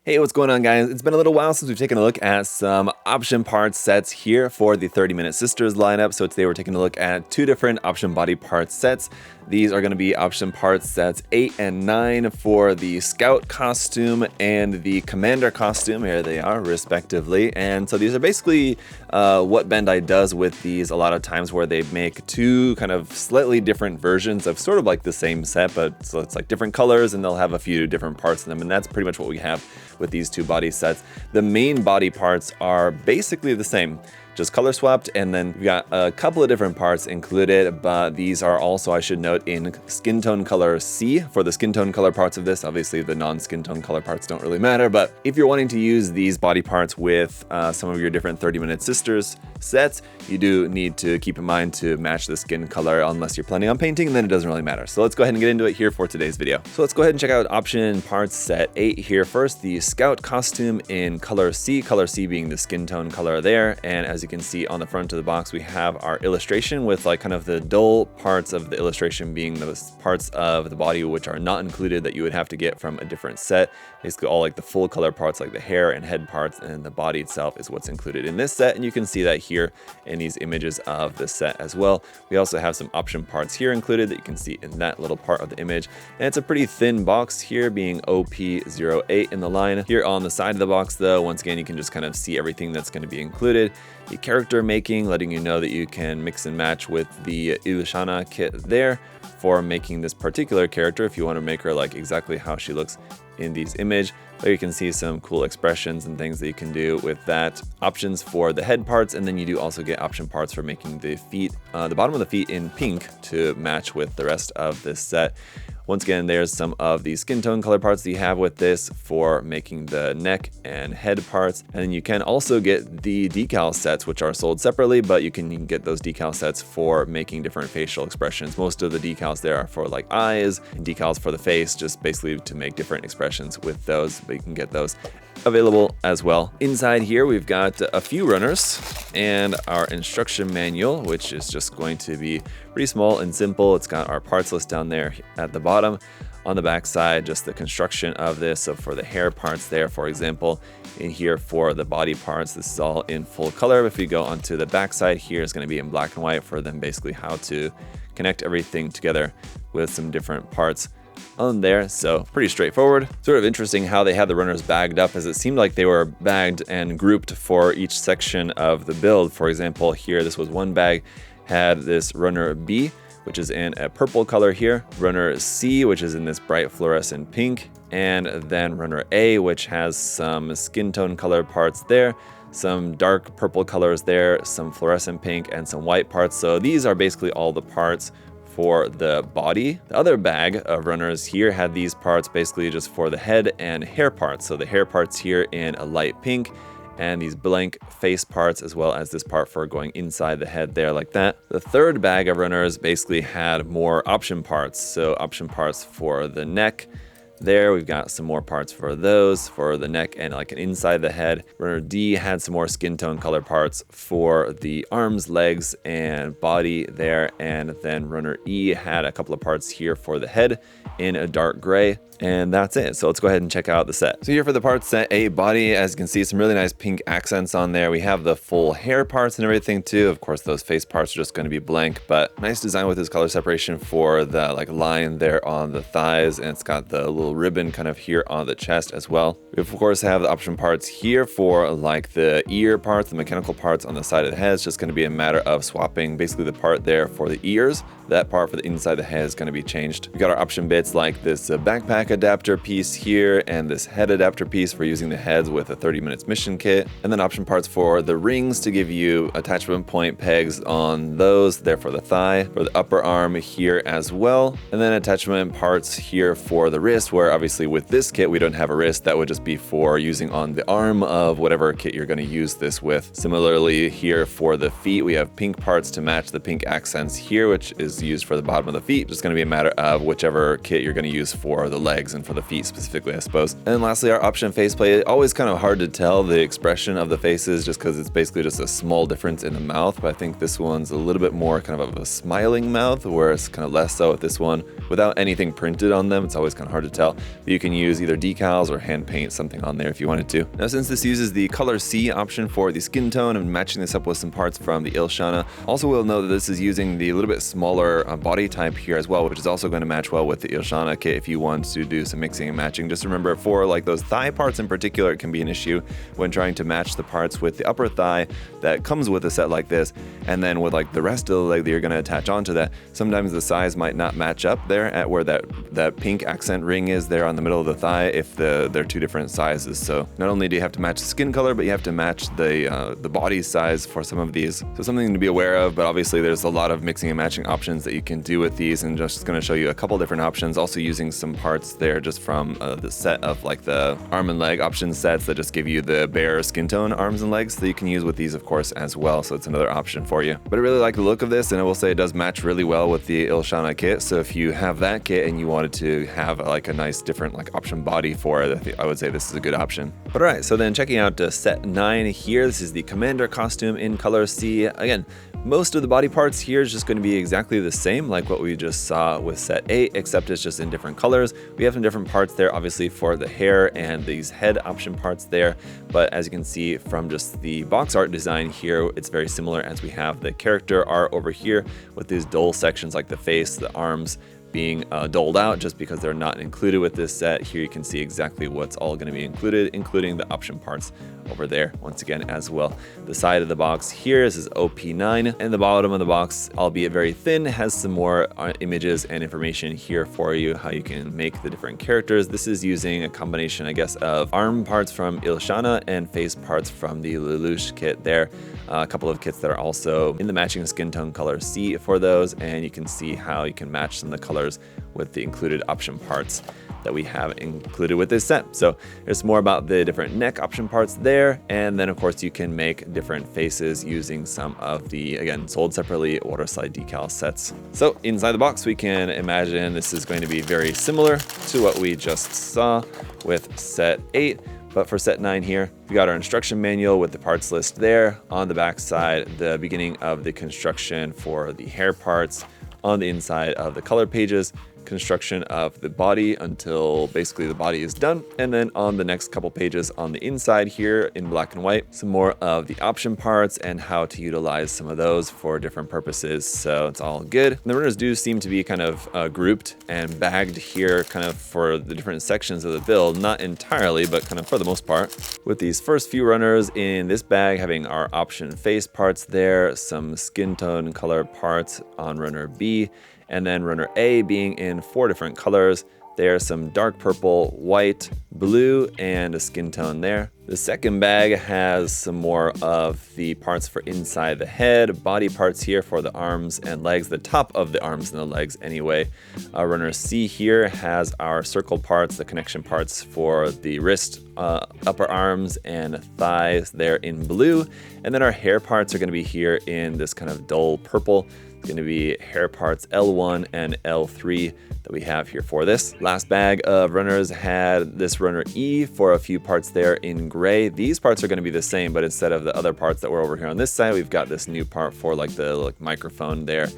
Hey, what's going on, guys? It's been a little while since we've taken a look at some option parts sets here for the 30-Minute Sisters lineup. So today we're taking a look at two different option body parts sets. These are going to be option parts sets 8 and 9 for the Scout costume and the Commander costume. Here they are, respectively. And so these are basically what Bandai does with these a lot of times, where they make two kind of slightly different versions of sort of like the same set, but so it's like different colors and they'll have a few different parts in them. And that's pretty much what we have with these two body sets. The main body parts are basically the same, just color swapped, and then we got a couple of different parts included, but these are also, I should note, in skin tone color C for the skin tone color parts of this. Obviously the non-skin tone color parts don't really matter, but if you're wanting to use these body parts with some of your different 30-Minute Sisters sets, you do need to keep in mind to match the skin color unless you're planning on painting, and then it doesn't really matter. So let's go ahead and get into it here for today's video. So let's go ahead and check out option parts set 8 here first, the Scout costume in color C being the skin tone color there. And as you can see on the front of the box, we have our illustration with like kind of the dull parts of the illustration being those parts of the body which are not included that you would have to get from a different set. Basically all like the full color parts like the hair and head parts, and the body itself is what's included in this set, and you can see that here in these images of the set as well. We also have some option parts here included that you can see in that little part of the image, and it's a pretty thin box here, being OP08 in the line. Here on the side of the box though, once again you can just kind of see everything that's going to be included. The character making, letting you know that you can mix and match with the Ilushana kit there for making this particular character if you want to make her like exactly how she looks in these image. There you can see some cool expressions and things that you can do with that. Options for the head parts, and then you do also get option parts for making the feet, the bottom of the feet in pink to match with the rest of this set. Once again, there's some of the skin tone color parts that you have with this for making the neck and head parts. And then you can also get the decal sets, which are sold separately, but you can get those decal sets for making different facial expressions. Most of the decals there are for like eyes, and decals for the face, just basically to make different expressions with those, but you can get those available as well. Inside here, we've got a few runners and our instruction manual, which is just going to be pretty small and simple. It's got our parts list down there at the bottom. On the back side, just the construction of this. So for the hair parts there, for example, in here for the body parts, this is all in full color. If you go onto the back side here, it's going to be in black and white for them basically how to connect everything together with some different parts on there. So pretty straightforward. Sort of interesting how they had the runners bagged up, as it seemed like they were bagged and grouped for each section of the build. For example, here, this was one bag, had this runner B, which is in a purple color here, runner C, which is in this bright fluorescent pink, and then runner A, which has some skin tone color parts there, some dark purple colors there, some fluorescent pink, and some white parts. So these are basically all the parts for the body. The other bag of runners here had these parts basically just for the head and hair parts. So the hair parts here in a light pink, and these blank face parts, as well as this part for going inside the head there like that. The third bag of runners basically had more option parts. So option parts for the neck. There we've got some more parts for those, for the neck and like an inside the head. Runner D had some more skin tone color parts for the arms, legs, and body there. And then runner E had a couple of parts here for the head in a dark gray. And that's it. So let's go ahead and check out the set. So here for the parts set A body, as you can see, some really nice pink accents on there. We have the full hair parts and everything too. Of course, those face parts are just going to be blank, but nice design with this color separation for the like line there on the thighs. And it's got the little ribbon kind of here on the chest as well. We of course have the option parts here for like the ear parts, the mechanical parts on the side of the head. It's just going to be a matter of swapping basically the part there for the ears. That part for the inside of the head is going to be changed. We got our option bits like this backpack adapter piece here and this head adapter piece for using the heads with a 30 minutes mission kit, and then option parts for the rings to give you attachment point pegs on those there for the thigh, for the upper arm here as well, and then attachment parts here for the wrist, where obviously with this kit we don't have a wrist. That would just be for using on the arm of whatever kit you're going to use this with. Similarly here for the feet, we have pink parts to match the pink accents here, which is used for the bottom of the feet. Just going to be a matter of whichever kit you're going to use for the legs legs and for the feet specifically, I suppose. And lastly, our option faceplate. Always kind of hard to tell the expression of the faces just because it's basically just a small difference in the mouth, but I think this one's a little bit more kind of a smiling mouth, whereas kind of less so with this one. Without anything printed on them, it's always kind of hard to tell. But you can use either decals or hand paint something on there if you wanted to. Now, since this uses the color C option for the skin tone, I'm matching this up with some parts from the Ilshana. Also, we'll know that this is using the little bit smaller body type here as well, which is also going to match well with the Ilshana kit if you want to do some mixing and matching. Just remember, for like those thigh parts in particular, it can be an issue when trying to match the parts with the upper thigh that comes with a set like this, and then with like the rest of the leg that you're going to attach onto that. Sometimes the size might not match up there at where that pink accent ring is there on the middle of the thigh if they're two different sizes. So not only do you have to match the skin color, but you have to match the body size for some of these. So something to be aware of, but obviously there's a lot of mixing and matching options that you can do with these, and just going to show you a couple different options. Also using some parts there just from the set of like the arm and leg option sets that just give you the bare skin tone arms and legs that you can use with these of course as well. So it's another option for you. But I really like the look of this, and I will say it does match really well with the Ilshana kit. So if you have that kit and you wanted to have like a nice different like option body for it, I would say this is a good option. But alright, so then checking out set 9 here, this is the Commander costume in color C. Again, most of the body parts here is just going to be exactly the same like what we just saw with set 8, except it's just in different colors. We have some different parts there obviously for the hair and these head option parts there, but as you can see from just the box art design here, it's very similar as we have the character art over here with these dull sections like the face, the arms being doled out just because they're not included with this set. Here you can see exactly what's all going to be included, including the option parts over there once again as well. The side of the box here is OP9, and the bottom of the box, albeit very thin, has some more images and information here for you, how you can make the different characters. This is using a combination, I guess, of arm parts from Ilshana and face parts from the Lelouch kit there. A couple of kits that are also in the matching skin tone color C for those, and you can see how you can match some of the colors with the included option parts that we have included with this set. So there's more about the different neck option parts there, and then of course you can make different faces using some of the, again, sold separately waterslide decal sets. So inside the box we can imagine this is going to be very similar to what we just saw with set 8. But for set 9 here, we got our instruction manual with the parts list there. On the back side, the beginning of the construction for the hair parts. On the inside of the color pages, construction of the body until basically the body is done. And then on the next couple pages on the inside here in black and white, some more of the option parts and how to utilize some of those for different purposes. So it's all good. And the runners do seem to be kind of grouped and bagged here kind of for the different sections of the build. Not entirely, but kind of for the most part. With these first few runners in this bag having our option face parts there, some skin tone color parts on runner B, and then runner A being in 4 different colors. There's some dark purple, white, blue, and a skin tone there. The second bag has some more of the parts for inside the head, body parts here for the arms and legs, the top of the arms and the legs anyway. Runner C here has our circle parts, the connection parts for the wrist, upper arms, and thighs there in blue. And then our hair parts are going to be here in this kind of dull purple. It's going to be hair parts L1 and L3 that we have here for this. Last bag of runners had this runner E for a few parts there in gray. These parts are going to be the same, but instead of the other parts that were over here on this side, we've got this new part for like the microphone there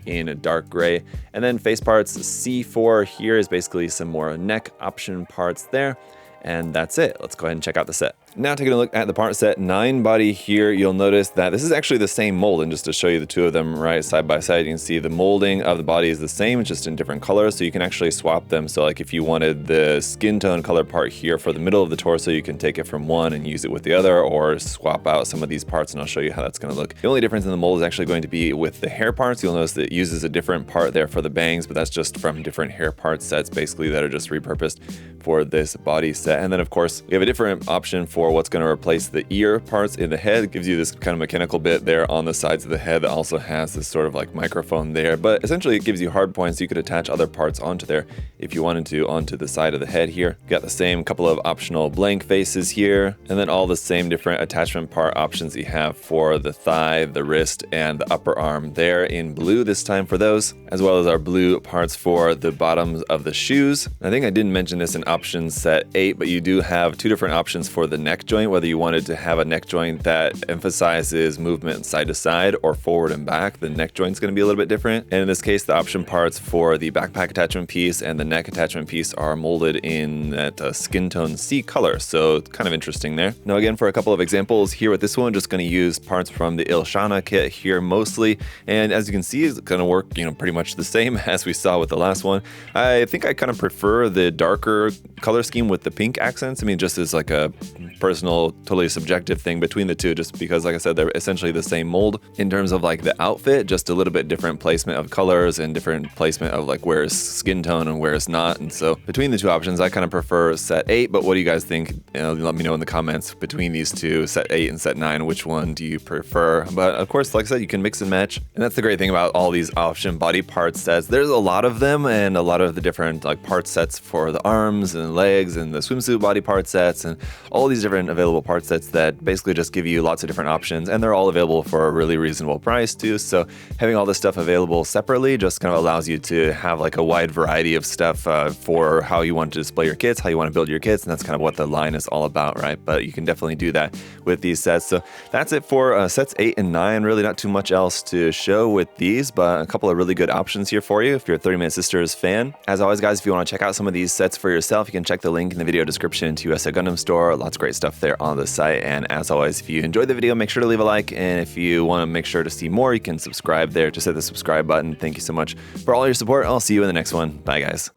in a dark gray. And then face parts C4 here is basically some more neck option parts there. And that's it. Let's go ahead and check out the set. Now taking a look at the part set 9 body here, you'll notice that this is actually the same mold, and just to show you the two of them right side by side, you can see the molding of the body is the same, it's just in different colors, so you can actually swap them. So like if you wanted the skin tone color part here for the middle of the torso, you can take it from one and use it with the other, or swap out some of these parts, and I'll show you how that's going to look. The only difference in the mold is actually going to be with the hair parts. You'll notice that it uses a different part there for the bangs, but that's just from different hair part sets basically that are just repurposed for this body set. And then of course we have a different option for for what's going to replace the ear parts in the head. It gives you this kind of mechanical bit there on the sides of the head that also has this sort of like microphone there, but essentially it gives you hard points. You could attach other parts onto there if you wanted to, onto the side of the head here. You got the same couple of optional blank faces here, and then all the same different attachment part options you have for the thigh, the wrist, and the upper arm there in blue this time for those, as well as our blue parts for the bottoms of the shoes. I think I didn't mention this in option set 8, but you do have 2 different options for the neck joint, whether you wanted to have a neck joint that emphasizes movement side to side or forward and back. The neck joint's going to be a little bit different. And in this case, the option parts for the backpack attachment piece and the neck attachment piece are molded in that skin tone C color. So kind of interesting there. Now again, for a couple of examples here with this one, just going to use parts from the Ilshana kit here mostly. And as you can see, it's going to work, pretty much the same as we saw with the last one. I think I kind of prefer the darker color scheme with the pink accents. I mean, just as like a personal, totally subjective thing between the two, just because, like I said, they're essentially the same mold in terms of like the outfit, just a little bit different placement of colors and different placement of like where is skin tone and where is not. And so between the two options, I kind of prefer set 8, but what do you guys think? Let me know in the comments between these two, set 8 and set 9, which one do you prefer? But of course, like I said, you can mix and match. And that's the great thing about all these option body part sets. There's a lot of them and a lot of the different like part sets for the arms and legs and the swimsuit body part sets and all these different available part sets that basically just give you lots of different options, and they're all available for a really reasonable price too. So having all this stuff available separately just kind of allows you to have like a wide variety of stuff for how you want to display your kits, how you want to build your kits, and that's kind of what the line is all about, right? But you can definitely do that with these sets. So that's it for sets 8 and 9. Really not too much else to show with these, but a couple of really good options here for you if you're a 30 Minute Sisters fan. As always, guys, if you want to check out some of these sets for yourself, you can check the link in the video description to USA Gundam Store. Lots of great stuff there on the site. And as always, if you enjoyed the video, make sure to leave a like. And if you want to make sure to see more, you can subscribe there. Just hit the subscribe button. Thank you so much for all your support. I'll see you in the next one. Bye, guys.